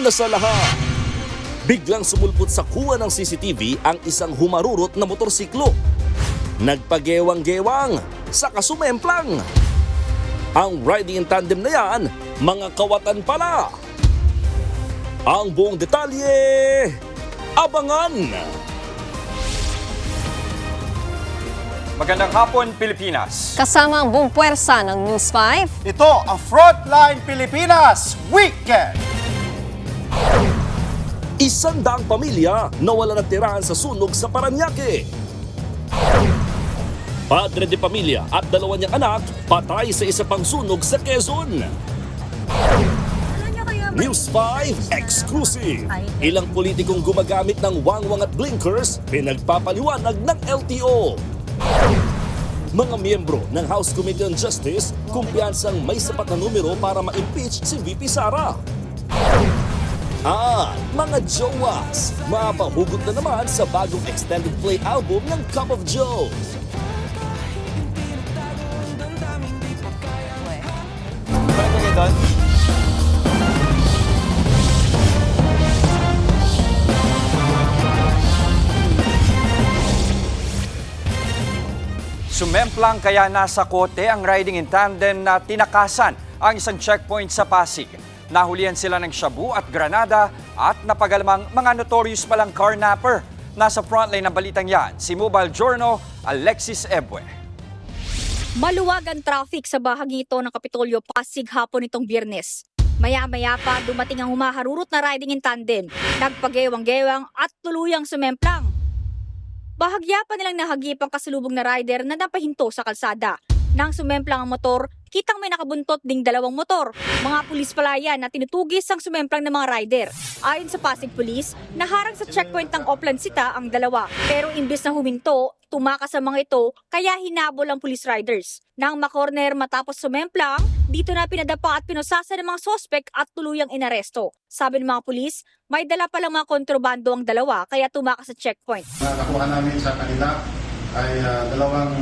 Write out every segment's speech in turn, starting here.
una sa lahat, biglang sumulpot sa kuha ng CCTV ang isang humarurot na motorsiklo. Nagpagewang-gewang, saka sumemplang. Ang riding in tandem na yan, mga kawatan pala. Ang buong detalye, abangan! Magandang hapon, Pilipinas. Kasama ang buong puwersa ng News 5. Ito ang Frontline Pilipinas Weekend! 100 pamilya nawala ng tirahan sa sunog sa Parañaque. Padre de pamilya at 2 niyang anak patay sa isa pang sunog sa Quezon. News 5 Exclusive. Ilang politikong gumagamit ng wangwang at blinkers pinagpapaliwanag ng LTO. Mga miyembro ng House Committee on Justice kumpiyansang may sapat na numero para ma-impeach si VP Sara. Mga jowas, mapahugot na naman sa bagong extended play album ng Cup of Joe. Pwede kayo doon? Sumemplang kaya nasa kote ang riding in tandem na tinakasan ang isang checkpoint sa Pasig. Nahulihan sila ng shabu at granada at napagalamang mga notorious palang carnapper. Nasa frontline ng balitang yan, si Mobile Journal, Alexis Ebue. Maluwag ang traffic sa bahagi ito ng Kapitolyo, Pasig hapon itong Biyernes. Maya-maya pa dumating ang humaharurot na riding in tandem, nagpagewang-gewang at tuluyang sumemplang. Bahagya pa nilang nahagip ang kasalubong na rider na napahinto sa kalsada. Nang sumemplang ang motor, kitang may nakabuntot ding 2 motor. Mga pulis pala yan na tinutugis ang sumemplang ng mga rider. Ayon sa Pasig Police, naharang sa checkpoint ng Oplan Sita ang 2. Pero imbes na huminto, tumakas ang mga ito kaya hinabol ang police riders. Nang makorner matapos sumemplang, dito na pinadapa at pinusasa ng mga sospek at tuluyang inaresto. Sabi ng mga pulis, may dala palang mga kontrabando ang 2 kaya tumakas sa checkpoint. Nakuha namin sa kanila ay dalawang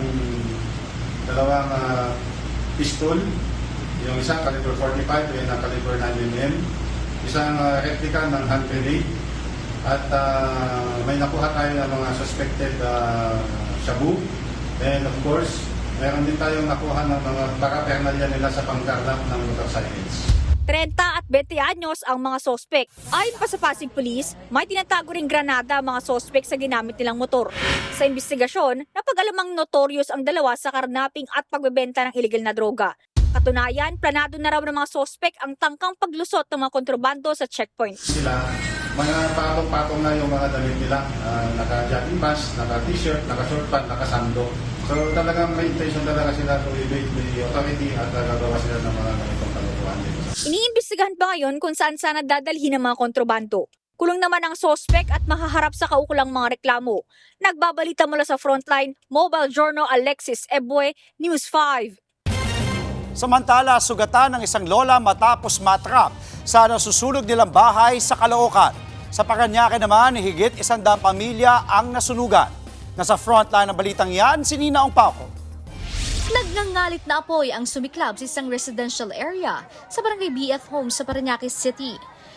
pistol, yung isa caliber 45 and caliber 9mm, isang replica ng hand grenade, at may nakuha tayo ng mga suspected shabu, and of course meron din tayong nakuha ng mga paraphernalia nila sa pangkarlap ng motorcycles. 30 at 20 anyos ang mga sospek. Ayon pa sa Pasig Police, may tinatago ring granada ang mga sospek sa ginamit nilang motor. Sa investigasyon, napag-alamang notorious ang 2 sa karnaping at pagbebenta ng illegal na droga. Katunayan, planado na raw ng mga sospek ang tangkang paglusot ng mga kontrabando sa checkpoint. Sila, mga patong-patong na yung mga damit nila, naka-jogging pants, naka-t-shirt, naka-short pant, naka-sando. So talagang may intention talaga sila to evade the authority at gagawa sila ng mga ganitong kalokohan dito. Iniimbestigahan pa ngayon kung saan sana dadalhin ang mga kontrabando. Kulong naman ang sospek at mahaharap sa kaukulang mga reklamo. Nagbabalita mula sa Frontline, Mobile Journal Alexis Ebue, News 5. Samantala, sugatan ng isang lola matapos matrap sa nasusunog nilang bahay sa Caloocan. Sa Parañaque naman, higit 100 pamilya ang nasunugan. Nasa frontline ng balitang yan, si Nina Ongpauco. Nagngangalit na apoy ang sumiklab sa isang residential area sa barangay BF Home sa Parañaque City.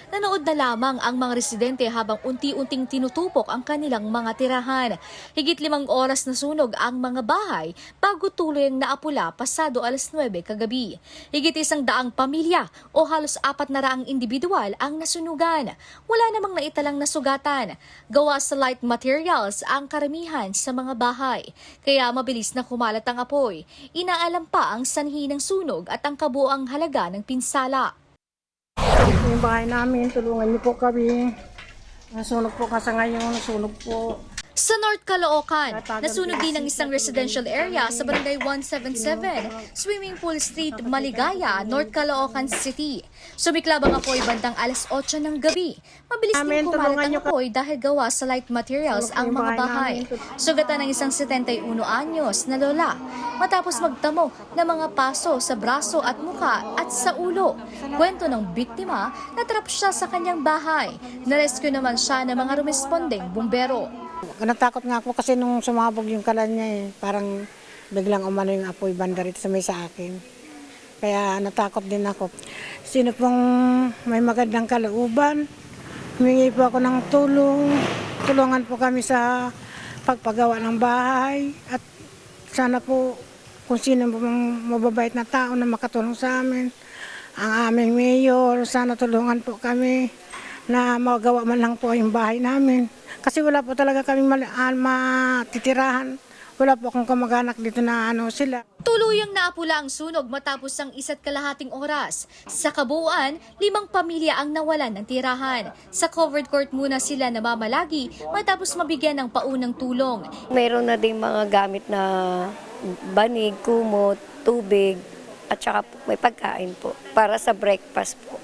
Nanood na lamang ang mga residente habang unti-unting tinutupok ang kanilang mga tirahan. Higit 5 oras na sunog ang mga bahay bago tuluyang naapula pasado 9:00 kagabi. Higit 100 pamilya o halos 400 individual ang nasunugan. Wala namang naitalang nasugatan. Gawa sa light materials ang karamihan sa mga bahay. Kaya mabilis na kumalat ang apoy. Inaalam pa ang sanhi ng sunog at ang kabuang halaga ng pinsala. Yung bahay namin, tulungan niyo po kami. Nasunog po kasi ngayon, nasunog po. Sa North Caloocan, nasunog din ang isang residential area sa Barangay 177, Swimming Pool Street, Maligaya, North Caloocan City. Sumiklab ang apoy bandang 8:00 ng gabi. Mabilis din kumalat ang apoy dahil gawa sa light materials ang mga bahay. Sugatan ng isang 71 anyos na lola matapos magtamo ng mga paso sa braso at mukha at sa ulo. Kwento ng biktima, natrap siya sa kanyang bahay. Narescue naman siya ng mga rumespondeng bumbero. Natakot nga ako kasi nung sumabog yung kalan niya parang biglang umano yung apoy banda rito sa may sa akin. Kaya natakot din ako. Sino pong may magandang kalooban, humingi po ako ng tulong. Tulungan po kami sa pagpagawa ng bahay. At sana po kung sino po mababait na tao na makatulong sa amin. Ang aming mayor, sana tulungan po kami na magawa man lang po yung bahay namin. Kasi wala po talaga kami matitirahan. Wala po akong kamag-anak dito na sila. Tuluyang naapula ang sunog matapos ang 1.5 oras. Sa kabuuan, 5 pamilya ang nawalan ng tirahan. Sa covered court muna sila namamalagi matapos mabigyan ng paunang tulong. Mayroon na ding mga gamit na banig, kumot, tubig, at saka po may pagkain po para sa breakfast po.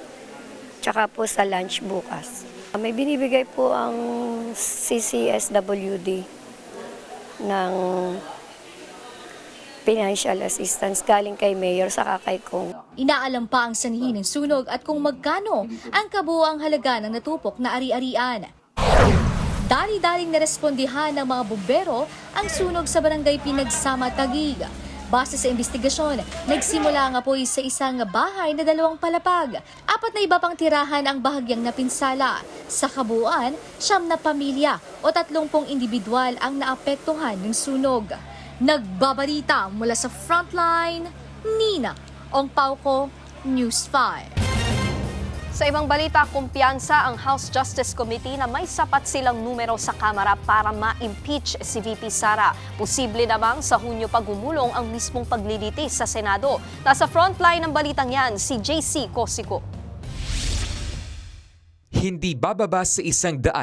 Tsaka po sa lunch bukas. May binibigay po ang CCSWD ng financial assistance galing kay Mayor sa kay Kong. Inaalam pa ang sanhi ng sunog at kung magkano ang kabuuang halaga ng natupok na ari-arian. Dali-daling narespondihan ng mga bumbero ang sunog sa barangay Pinagsama, Taguig. Base sa investigasyon, nagsimula ang apoy sa isang bahay na 2 palapag. 4 na iba pang tirahan ang bahagyang napinsala. Sa kabuuan, 9 na pamilya o 30 individual ang naapektuhan ng sunog. Nagbabalita mula sa Frontline, Nina Ongpauco, News 5. Sa ibang balita, kumpiyansa ang House Justice Committee na may sapat silang numero sa Kamara para ma-impeach si VP Sara. Posible namang sa Hunyo pagumulong ang mismong paglilitis sa Senado. Nasa frontline ng balitang yan, si JC Cosico. Hindi bababa sa 106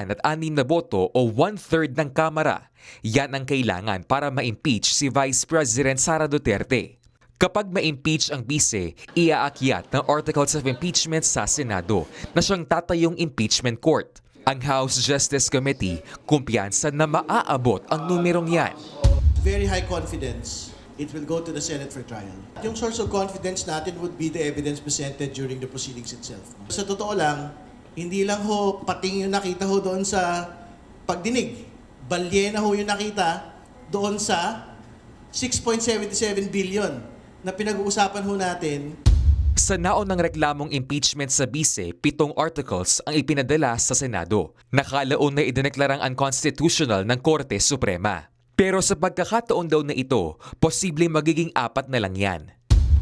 na boto o 1/3 ng Kamara. Yan ang kailangan para ma-impeach si Vice President Sara Duterte. Kapag ma-impeach ang bise, iaakyat ng Articles of Impeachment sa Senado na siyang tatayong impeachment court. Ang House Justice Committee, kumpiyansa na maaabot ang numerong yan. Very high confidence it will go to the Senate for trial. Yung source of confidence natin would be the evidence presented during the proceedings itself. Sa totoo lang, hindi lang ho pating yung nakita ho doon sa pagdinig. Balye na ho yung nakita doon sa 6.77 billion na pinag-uusapan ho natin. Sa naunang reklamong impeachment sa bise, 7 articles ang ipinadala sa Senado. Nakalaon na idineklarang unconstitutional ng Korte Suprema. Pero sa pagkakataon daw na ito, posibleng magiging 4 na lang yan.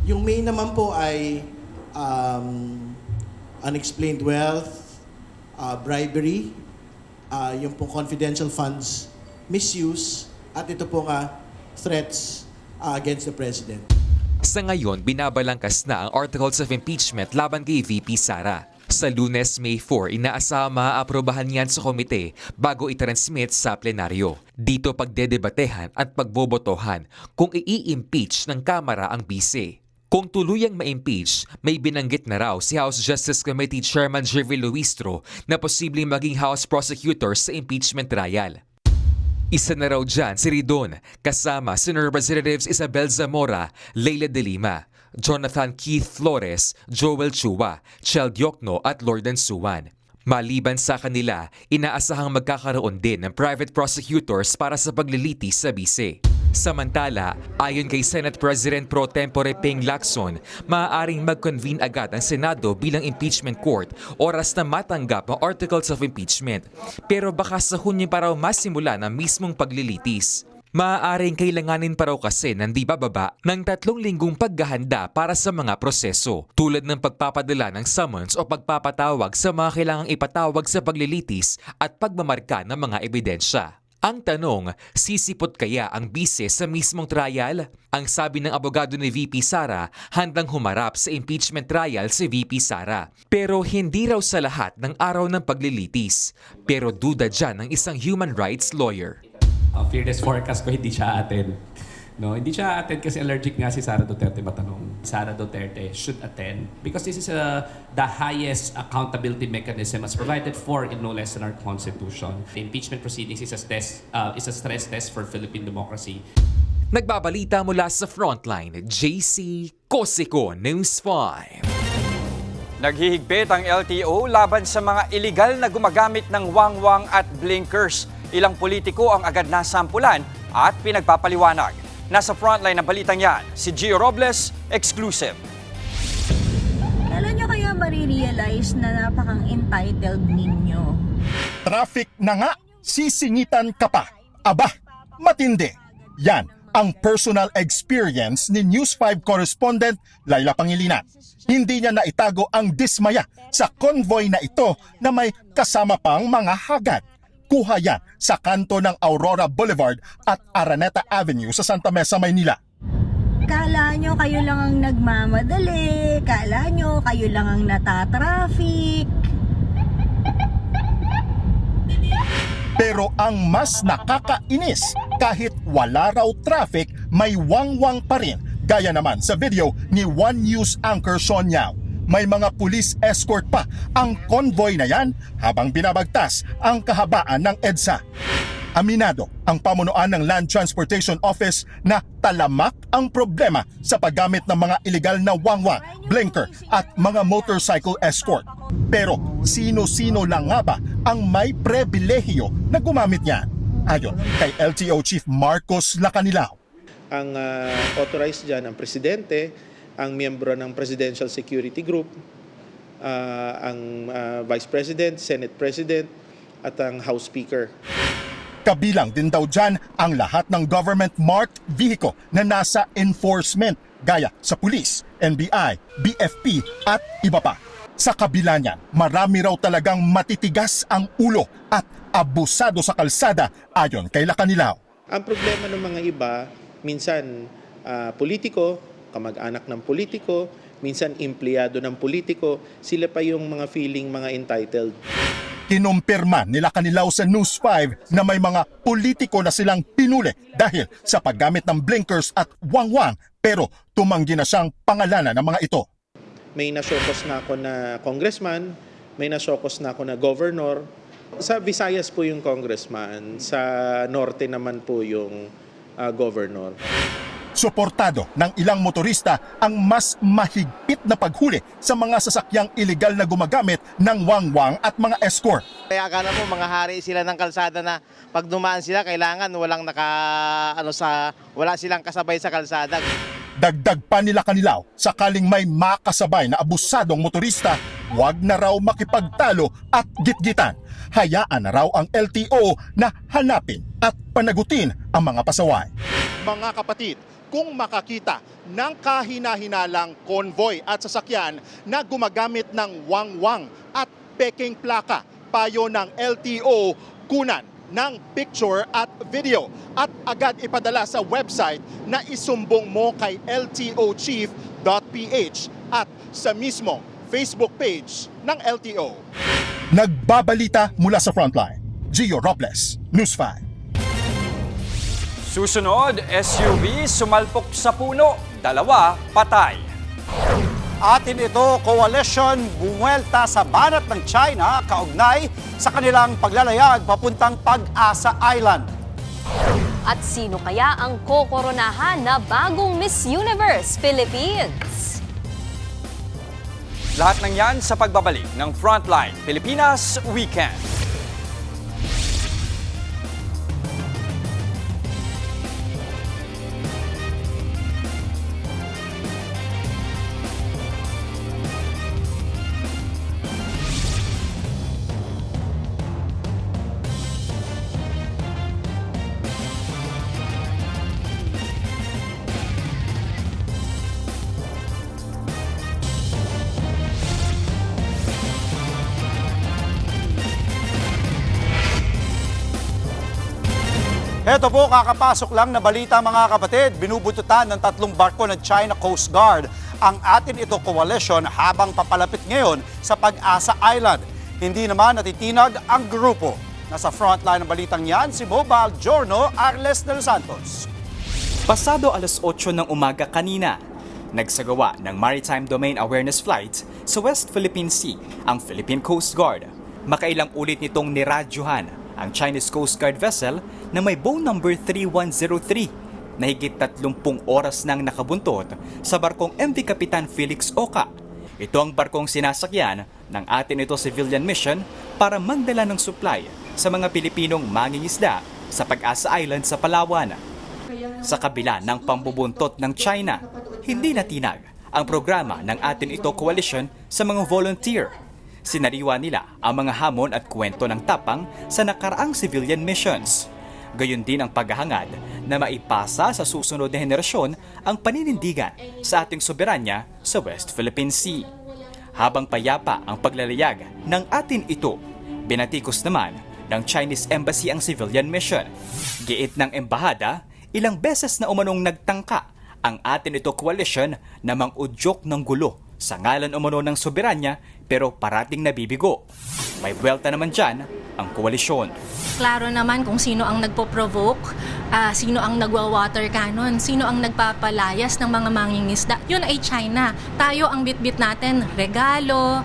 Yung main naman po ay unexplained wealth, bribery, yung pong confidential funds, misuse, at ito po nga threats against the President. Sa ngayon, binabalangkas na ang Articles of Impeachment laban kay VP Sara. Sa Lunes, May 4, inaasama maaaprobahan yan sa komite bago itransmit sa plenaryo. Dito pagdedebatehan at pagbobotohan kung i-impeach ng Kamara ang bise. Kung tuluyang ma-impeach, may binanggit na raw si House Justice Committee Chairman Jervy Luistro na posibleng maging House Prosecutor sa impeachment trial. Isa na raw dyan si Ridon, kasama Senator Representatives Isabel Zamora, Leila de Lima, Jonathan Keith Flores, Joel Chua, Chel Diokno at Lordan Suwan. Maliban sa kanila, inaasahang magkakaroon din ng private prosecutors para sa paglilitis sa bise. Samantala, ayon kay Senate President Pro Tempore Ping Lacson, maaaring mag-convene agad ang Senado bilang impeachment court oras na matanggap ang Articles of Impeachment. Pero baka sa Hunyo pa raw masimula ng mismong paglilitis. Maaaring kailanganin pa raw kasi ng di bababa ng 3 linggong paghahanda para sa mga proseso, tulad ng pagpapadala ng summons o pagpapatawag sa mga kailangang ipatawag sa paglilitis at pagmamarka ng mga ebidensya. Ang tanong, sisipot kaya ang bise sa mismong trial? Ang sabi ng abogado ni VP Sara, handang humarap sa impeachment trial si VP Sara. Pero hindi raw sa lahat ng araw ng paglilitis. Pero duda dyan ng isang human rights lawyer. Ang fairness forecast ko, hindi siya attend. No, hindi siya attend kasi allergic nga si Sara Duterte matanong. Sara Duterte should attend because this is the highest accountability mechanism as provided for in no less than our Constitution. The impeachment proceedings is a stress test for Philippine democracy. Nagbabalita mula sa Frontline, JC Cosico, News 5. Naghihigpit ang LTO laban sa mga iligal na gumagamit ng wangwang at blinkers. Ilang politiko ang agad nasampulan at pinagpapaliwanag. Nasa frontline ng balitang yan, si Gio Robles, exclusive. marirealize na napakang entitled ninyo. Traffic na nga, sisingitan ka pa. Aba, matindi. Yan ang personal experience ni News 5 correspondent Laila Pangilinan. Hindi niya naitago ang dismaya sa convoy na ito na may kasama pang mga hagad. Kuha yan sa kanto ng Aurora Boulevard at Araneta Avenue sa Santa Mesa, Maynila. Kala nyo kayo lang ang nagmamadali, kala nyo kayo lang ang natatraffic. Pero ang mas nakakainis, kahit wala raw traffic, may wangwang pa rin. Gaya naman sa video ni One News anchor Sean Yao. May mga police escort pa ang convoy na yan habang binabagtas ang kahabaan ng EDSA. Aminado ang pamunuan ng Land Transportation Office na talamak ang problema sa paggamit ng mga illegal na wangwang, blinker at mga motorcycle escort. Pero sino-sino lang nga ba ang may pribilehiyo na gumamit niyan? Ayon kay LTO Chief Marcos Lacanilao. Ang authorized dyan ang presidente, ang miyembro ng Presidential Security Group, ang Vice President, Senate President, at ang House Speaker. Kabilang din daw dyan ang lahat ng government-marked vehicle na nasa enforcement gaya sa pulis, NBI, BFP at iba pa. Sa kabila niyan, marami raw talagang matitigas ang ulo at abusado sa kalsada ayon kay Lacanilao. Ang problema ng mga iba, minsan politiko, kamag-anak ng politiko, minsan empleyado ng politiko, sila pa yung mga feeling mga entitled. Kinumpirma ni Lacanilao sa News 5 na may mga politiko na silang pinuli dahil sa paggamit ng blinkers at wangwang, pero tumanggi na siyang pangalanan ng mga ito. May nasyokos na ako na congressman, may nasyokos na ako na governor. Sa Visayas po yung congressman, sa norte naman po yung governor. Suportado ng ilang motorista ang mas mahigpit na paghuli sa mga sasakyang iligal na gumagamit ng wangwang at mga escort. Kaya akala mo mga hari sila ng kalsada na pag dumaan sila kailangan wala silang kasabay sa kalsada. Dagdag pa nila Lacanilao, sakaling may makasabay na abusadong motorista, huwag na raw makipagtalo at gitgitan. Hayaan na raw ang LTO na hanapin at panagutin ang mga pasaway. Mga kapatid, kung makakita ng kahina-hinalang konvoy at sasakyan na gumagamit ng wangwang at peking plaka, payo ng LTO, kunan ng picture at video at agad ipadala sa website na isumbong mo kay ltochief.ph at sa mismong Facebook page ng LTO. Nagbabalita mula sa Frontline, Gio Robles, News 5. Susunod, SUV sumalpok sa puno, 2 patay. Atin ito, coalition bumuelta sa banat ng China kaugnay sa kanilang paglalayag papuntang Pag-asa Island. At sino kaya ang kokoronahan na bagong Miss Universe Philippines? Lahat ng yan sa pagbabalik ng Frontline Pilipinas Weekend. Ito po, kakapasok lang na balita mga kapatid. Binubututan ng 3 barko ng China Coast Guard ang Atin Ito coalition habang papalapit ngayon sa Pag-asa Island. Hindi naman natitinag ang grupo. Nasa frontline ng balitang yan, si Mobile Giorno Arles de los Santos. Pasado alas 8 ng umaga kanina, nagsagawa ng Maritime Domain Awareness Flight sa West Philippine Sea ang Philippine Coast Guard. Makailang ulit nitong niradyuhan ang Chinese Coast Guard vessel na may bow number 3103 na higit 30 oras nang nakabuntot sa barkong MV Kapitan Felix Oca. Ito ang barkong sinasakyan ng Atin Ito civilian mission para magdala ng supply sa mga Pilipinong mangingisda sa Pag-asa Island sa Palawan. Sa kabila ng pambubuntot ng China, hindi natinag ang programa ng Atin Ito Coalition sa mga volunteer. Sinariwa nila ang mga hamon at kwento ng tapang sa nakaraang civilian missions. Gayon din ang paghahangad na maipasa sa susunod na henerasyon ang paninindigan sa ating soberanya sa West Philippine Sea. Habang payapa ang paglalayag ng Atin Ito, binatikos naman ng Chinese Embassy ang civilian mission. Giit ng embahada, ilang beses na umanong nagtangka ang Atin Ito Coalition na mang-udyok ng gulo sa ngalan umano ng soberanya pero parating nabibigo. May buwelta naman dyan ang koalisyon. Klaro naman kung sino ang nagpo-provoke, sino ang nagwa-water cannon, sino ang nagpapalayas ng mga mangingisda. Yun ay China. Tayo ang bitbit natin, regalo,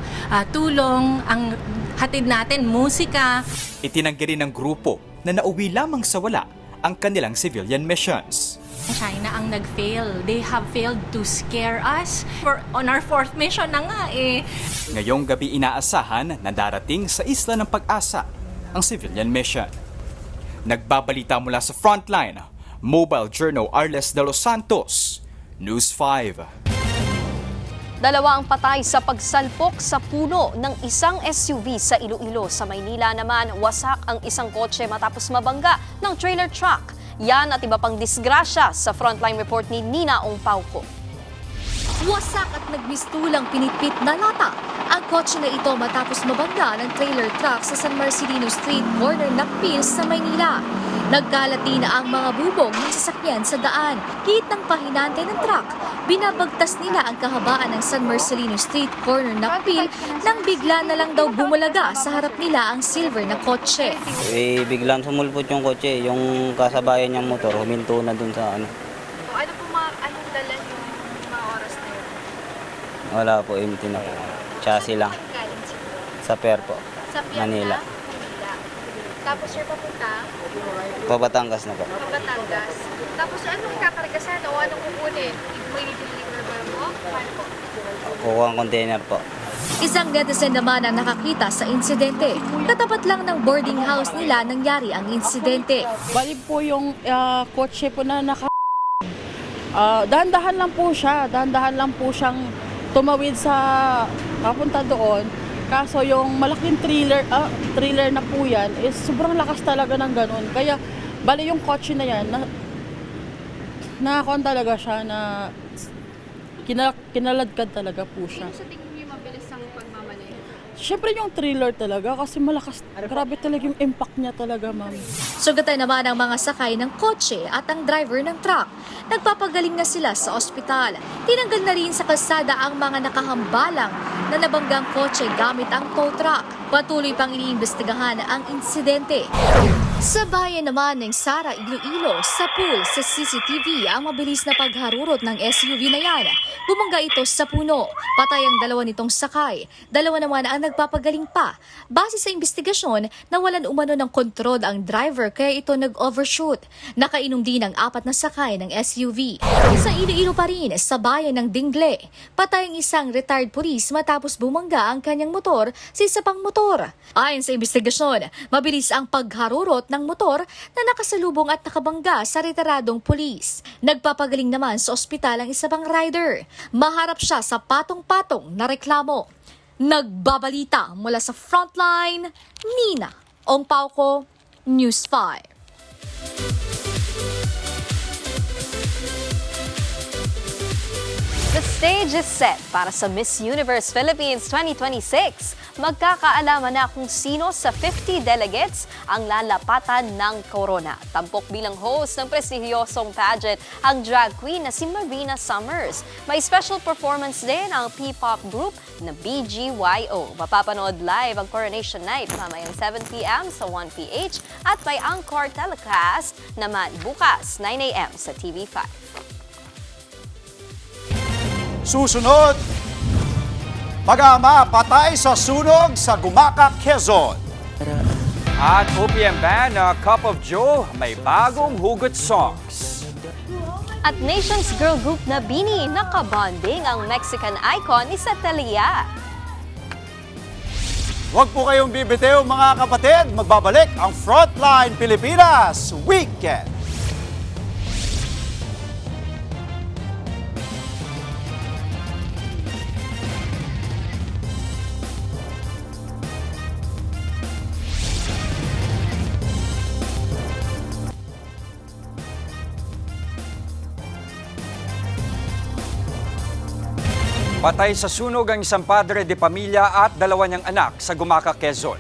tulong, ang hatid natin, musika. Itinanggi rin ng grupo na nauwi lamang sa wala ang kanilang civilian missions. China ang nag-fail. They have failed to scare us. We're on our fourth mission na nga eh. Ngayong gabi inaasahan na darating sa Isla ng Pag-asa ang civilian mission. Nagbabalita mula sa frontline, Mobile Journal Arles de los Santos, News 5. Dalawa ang patay sa pagsalpok sa puno ng isang SUV sa Iloilo. Sa Maynila naman, wasak ang isang kotse matapos mabangga ng trailer truck. Yan at iba pang disgrasya sa frontline report ni Nina Ongpauco. Wasak at nagmistulang pinitpit na lata ang kotse na ito matapos mabangga ng trailer truck sa San Marcelino Street, corner Nakpil sa Maynila. Nagkalati na ang mga bubong ng sasakyan sa daan. Hit ng pahinante ng truck, binabagtas nila ang kahabaan ng San Marcelino Street, corner Nakpil nang bigla na lang daw bumulaga sa harap nila ang silver na kotse. Biglang sumulpot yung kotse, yung kasabayan niyang motor, huminto na dun sa ano. Ano po anong dala yung mga oras na yun? Wala po, empty na po. Chassis lang. Sa pier po, Sa Pier Manila. Tapos sir papunta? Pabatangas na po. Batangas. Tapos anong kakargasan o anong kukunin? May deliver ba mo? Paano po? Kukuha ang container po. Isang netizen naman ang nakakita sa insidente. Katapat lang ng boarding house nila nangyari ang insidente. Bali po yung kotse po na dahan-dahan lang po siyang tumawid sa papunta doon. Kaso yung malaking trailer na po yan is sobrang lakas talaga ng ganun. Kaya bali yung kotse na yan, nakakon talaga siya na kinaladkad talaga po siya. Sa tingin niyo mabilis ang pagmamalay? Siyempre yung trailer talaga kasi malakas. Grabe talaga yung impact niya talaga, ma'am. Sugatan naman ang mga sakay ng kotse at ang driver ng truck. Nagpapagaling na sila sa ospital. Tinanggal na rin sa kalsada ang mga nakahambalang na nabanggang kotse gamit ang tow truck. Patuloy pang iniimbestigahan ang insidente. Sa bayan naman ng Sara, Iloilo, sa pool sa CCTV ang mabilis na pagharurot ng SUV na yan. Bumangga ito sa puno. Patay ang dalawa nitong sakay. Dalawa naman ang nagpapagaling pa. Base sa investigasyon, nawalan umano ng kontrol ang driver kaya ito nag-overshoot. Nakainom din ang 4 na sakay ng SUV. Sa Iloilo pa rin, sa bayan ng Dingle, patay ang isang retired police matapos bumangga ang kanyang motor sa isa pang motor. Ayon sa investigasyon, mabilis ang pagharurot ng motor na nakasalubong at nakabangga sa retiradong pulis. Nagpapagaling naman sa ospital ang isa pang rider. Maharap siya sa patong-patong na reklamo. Nagbabalita mula sa frontline, Nina Ongpauco, News 5. The stage is set para sa Miss Universe Philippines 2026. Magkakaalaman na kung sino sa 50 delegates ang lalapatan ng corona. Tampok bilang host ng prestihiyosong pageant ang drag queen na si Marina Summers. May special performance din ang P-pop group na BGYO. Mapapanood live ang Coronation Night mamayang 7 p.m. sa 1PH at may encore telecast naman bukas 9 a.m. sa TV5. Susunod, mag-ama patay sa sunog sa Gumaca, Quezon. At OPM band na Cup of Joe may bagong hugot songs. At Nations girl group na BINI nakabonding ang Mexican icon ni Satelia. Huwag po kayong bibitiw mga kapatid, magbabalik ang Frontline Pilipinas Weekend. Patay sa sunog ang isang padre de pamilya at dalawa niyang anak sa Gumaca, Quezon.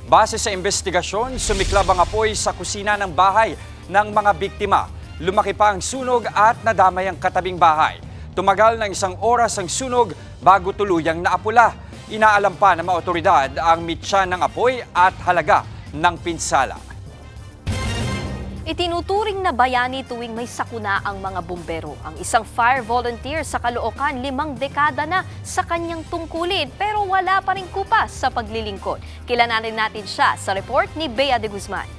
Base sa investigasyon, sumiklab ang apoy sa kusina ng bahay ng mga biktima. Lumaki pa ang sunog at nadamay ang katabing bahay. Tumagal ng 1 oras ang sunog bago tuluyang naapula. Inaalam pa ng mga otoridad ang mitya ng apoy at halaga ng pinsala. Itinuturing na bayani tuwing may sakuna ang mga bumbero. Ang isang fire volunteer sa Caloocan, 5 dekada na sa kanyang tungkulin pero wala pa rin kupas sa paglilingkod. Kilalanin natin siya sa report ni Bea de Guzman.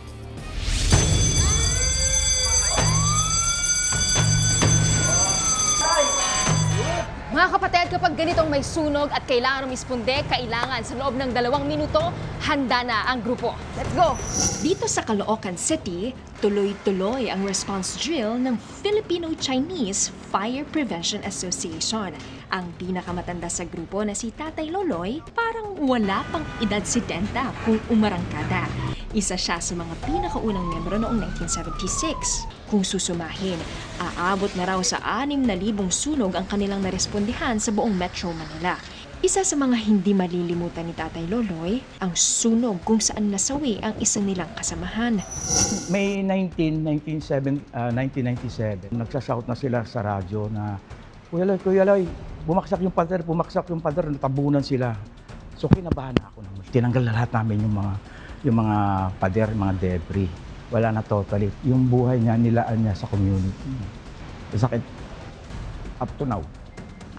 Mga kapatid, kapag ganitong may sunog at kailangan rumisponde, kailangan sa loob ng 2 minuto, handa na ang grupo. Let's go! Dito sa Caloocan City, tuloy-tuloy ang response drill ng Filipino-Chinese Fire Prevention Association. Ang pinakamatanda sa grupo na si Tatay Loloy, parang wala pang edad 70 kung umarangkada. Isa siya sa mga pinakaunang miyembro noong 1976. Kung susumahin, aabot na raw sa 6,000 sunog ang kanilang narespondihan sa buong Metro Manila. Isa sa mga hindi malilimutan ni Tatay Loloy, ang sunog kung saan nasawi ang isa nilang kasamahan. May 1997, nagsashout na sila sa radyo na, Kuya Loy, bumaksak yung pader, natabunan sila. So kinabahan ako naman. Tinanggal na lahat namin yung mga pader, mga debris. Wala na totally. Yung buhay niya, nilaan niya sa community. Sakit. Up to now.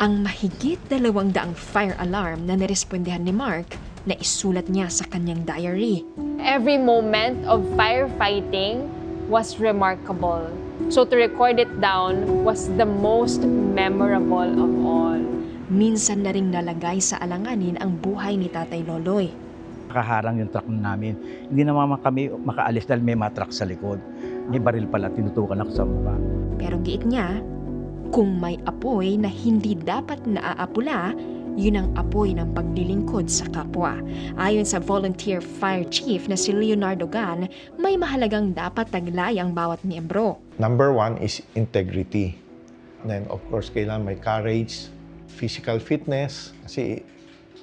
Ang mahigit 200 fire alarm na nirespondihan ni Mark na isulat niya sa kanyang diary. Every moment of firefighting was remarkable. So to record it down was the most memorable of all. Minsan na ring nalagay sa alanganin ang buhay ni Tatay Loloy. Nakaharang yung truck namin. Hindi naman kami makaalis dahil may matruck sa likod. May baril pala, tinutukan ako sa mukha. Pero giit niya, kung may apoy na hindi dapat naaapula, yun ang apoy ng paglilingkod sa kapwa. Ayon sa volunteer fire chief na si Leonardo Gan, may mahalagang dapat taglay ang bawat miyembro. Number 1 is integrity. Then of course, kailangan may courage, physical fitness. Kasi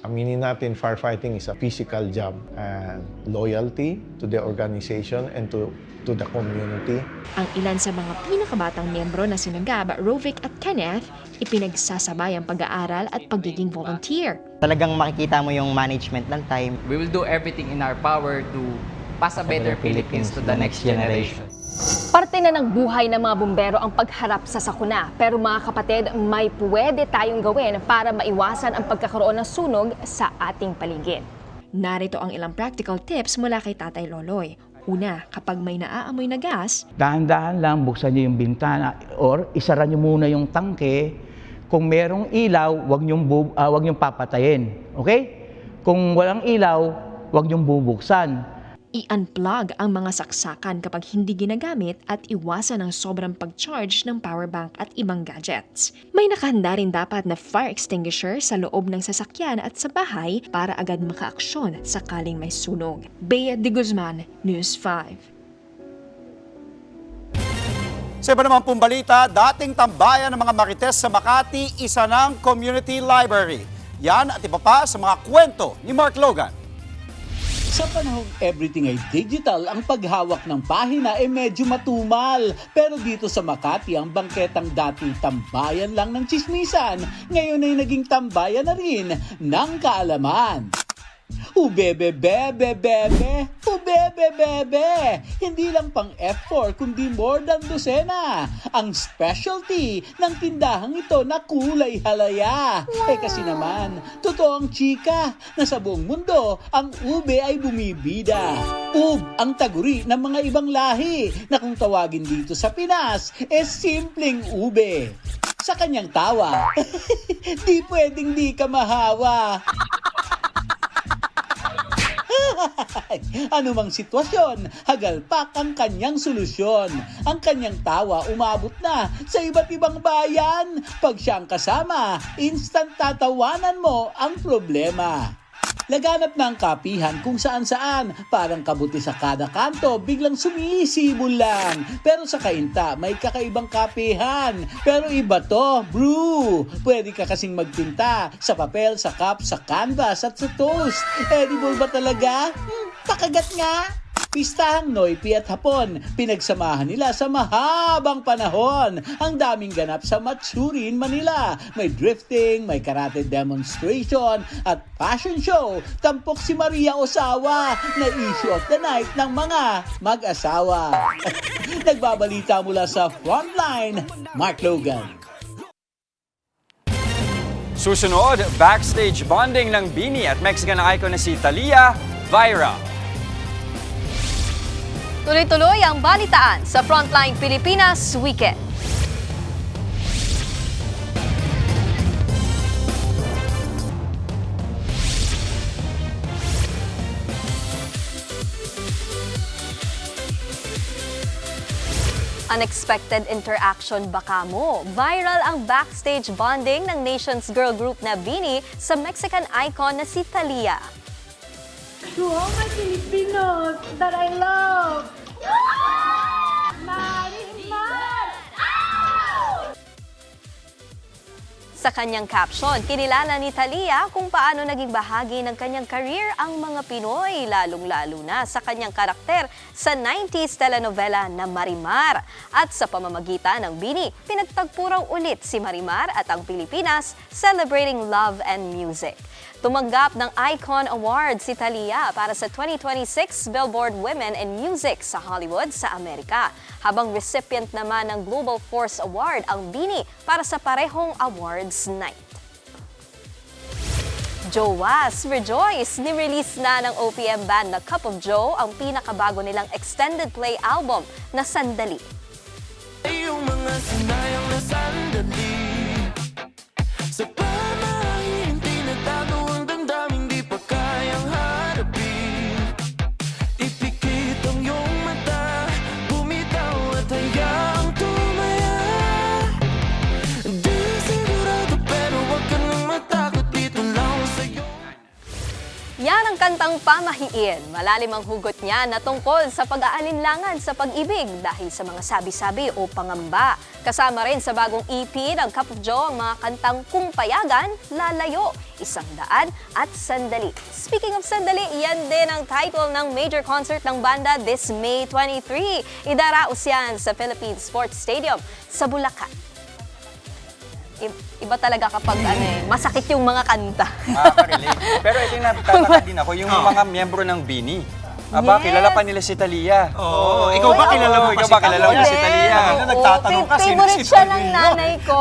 aminin natin, firefighting is a physical job. And loyalty to the organization and to the community. Ang ilan sa mga pinakabatang miyembro na sina Gab, Rovic at Kenneth, ipinagsasabay ang pag-aaral at pagiging volunteer. Talagang makikita mo yung management ng time. We will do everything in our power to pass a better Philippines to the next generation. Parte na ng buhay ng mga bumbero ang pagharap sa sakuna. Pero mga kapatid, may pwede tayong gawin para maiwasan ang pagkakaroon ng sunog sa ating paligid. Narito ang ilang practical tips mula kay Tatay Loloy. Una, kapag may naaamoy na gas, dahan-dahan lang, buksan niyo yung bintana or isara niyo muna yung tangke. Kung merong ilaw, wag niyong papatayin. Okay? Kung walang ilaw, wag niyong bubuksan. I-unplug ang mga saksakan kapag hindi ginagamit at iwasan ang sobrang pag-charge ng power bank at ibang gadgets. May nakahanda rin dapat na fire extinguisher sa loob ng sasakyan at sa bahay para agad makaaksyon sakaling may sunog. Bea de Guzman, News 5. Sa iba naman pong balita, dating tambayan ng mga Marites sa Makati, isa ng community library. Yan at iba pa sa mga kwento ni Mark Logan. Sa panahong everything ay digital, ang paghawak ng pahina ay medyo matumal. Pero dito sa Makati, ang bangketang dati tambayan lang ng tsismisan, ngayon ay naging tambayan na rin ng kaalaman. Ubebe-bebe-bebe, ubebe-bebe. Hindi lang pang F4 kundi more than dosena. Ang specialty ng tindahang ito na kulay halaya. Kasi naman, totoo ang chika na sa buong mundo, ang ube ay bumibida. Ub ang taguri ng mga ibang lahi na kung tawagin dito sa Pinas, simpleng ube. Sa kanyang tawa, di pwedeng di ka mahawa. Anumang sitwasyon, hagalpak ang kanyang solusyon. Ang kanyang tawa umabot na sa iba't ibang bayan. Pag siyang kasama, instant tatawanan mo ang problema. Laganap na ang kapihan kung saan-saan. Parang kabuti sa kada kanto, biglang sumisibol lang. Pero sa Cainta, may kakaibang kapihan. Pero iba to, brew. Pwede ka kasing magtinta sa papel, sa cup, sa canvas at sa toast. Edible ba talaga? Pakagat nga! Pistahang Noipi at Hapon, pinagsamahan nila sa mahabang panahon. Ang daming ganap sa Maturin, Manila. May drifting, may karate demonstration, at fashion show. Tampok si Maria Osawa na issue of the night ng mga mag-asawa. Nagbabalita mula sa Frontline, Mark Logan. Susunod, backstage bonding ng Bini at Mexican icon na si Thalia, viral. Tuloy-tuloy ang balitaan sa Frontline Pilipinas Weekend. Unexpected interaction baka mo. Viral ang backstage bonding ng nation's girl group na Bini sa Mexican icon na si Thalia. To all my Filipinos that I love. Marimar! Sa kanyang caption, kinilala ni Thalia kung paano naging bahagi ng kanyang career ang mga Pinoy, lalong-lalo na sa kanyang karakter sa 90s telenovela na Marimar. At sa pamamagitan ng Bini, pinagtagpo raw ulit si Marimar at ang Pilipinas, celebrating love and music. Tumanggap ng Icon Award si Thalia para sa 2026 Billboard Women in Music sa Hollywood sa Amerika. Habang recipient naman ng Global Force Award ang Bini para sa parehong awards night. Jowas Rejoice! Ni-release na ng OPM band na Cup of Joe ang pinakabago nilang extended play album na Sandali. Yung mga sinayang na sandali sa pamahing tinatago ang damdaming di pa kayang harapin. Ipikit ang iyong mata, bumitaw at hayaang tumaya. Di sigurado pero wag ka nang matakot, dito lang sa'yo. Yan ang kantang Pamahiin. Malalim ang hugot niya na tungkol sa pag-aalinlangan sa pag-ibig dahil sa mga sabi-sabi o pangamba. Kasama rin sa bagong EP ng Cup of Joe ang mga kantang Kung Payagan, Lalayo, 100 at Sandali. Speaking of Sandali, yan din ang title ng major concert ng banda this May 23. Idaraos yan sa Philippine Sports Stadium sa Bulacan. Iba talaga kapag masakit yung mga kanta. Makaka-relate. Pero ito yung natatakot din ako, yung mga miyembro ng Bini. Aba, kilala pa nila si Thalia. Oo, ikaw ba kilala mo ikaw ba kilala mo si Thalia? Nagtatanong ka, sino favorite si siya ng Thalia? nanay ko.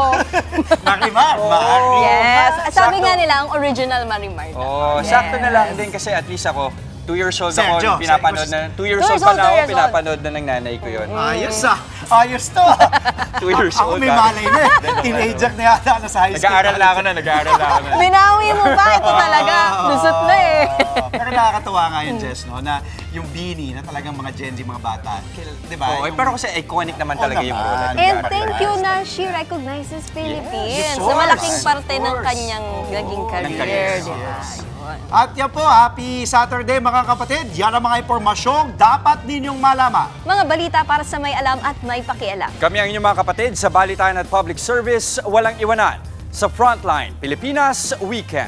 Marimar, Marimar. Yes. Sabi Sakto. nga nila, ang original Marimar. Oh, sakto na lang din kasi at least ako 2 years old ako, Sergio, pinapanood na. 2 years 2 old years pa old, na 2 ako, years old. pinapanood na ng nanay ko yun. Ayos ah. Ayos to. 2 years Ako old may ka. malay na eh. Teenager na yata na sa high school. Nag-aaral na ako na. Binawi mo ba? Ito talaga. Lusot na eh. Pero nakakatawa nga yun, Jess, no? Na yung Bini na talagang mga Gen Z, mga bata. Di ba? Oo, pero kasi iconic naman talaga yung role. at yung And character. thank you na she recognizes Philippines. of Sa malaking course. parte Of ng course. kanyang naging career. career, di ba? yes. At yan po, happy Saturday mga kapatid. Yan ang mga impormasyong dapat ninyong malaman. Mga balita para sa may alam at may pakialam. Kami ang inyong mga kapatid sa Balitaan at Public Service, walang iwanan sa Frontline Pilipinas Weekend.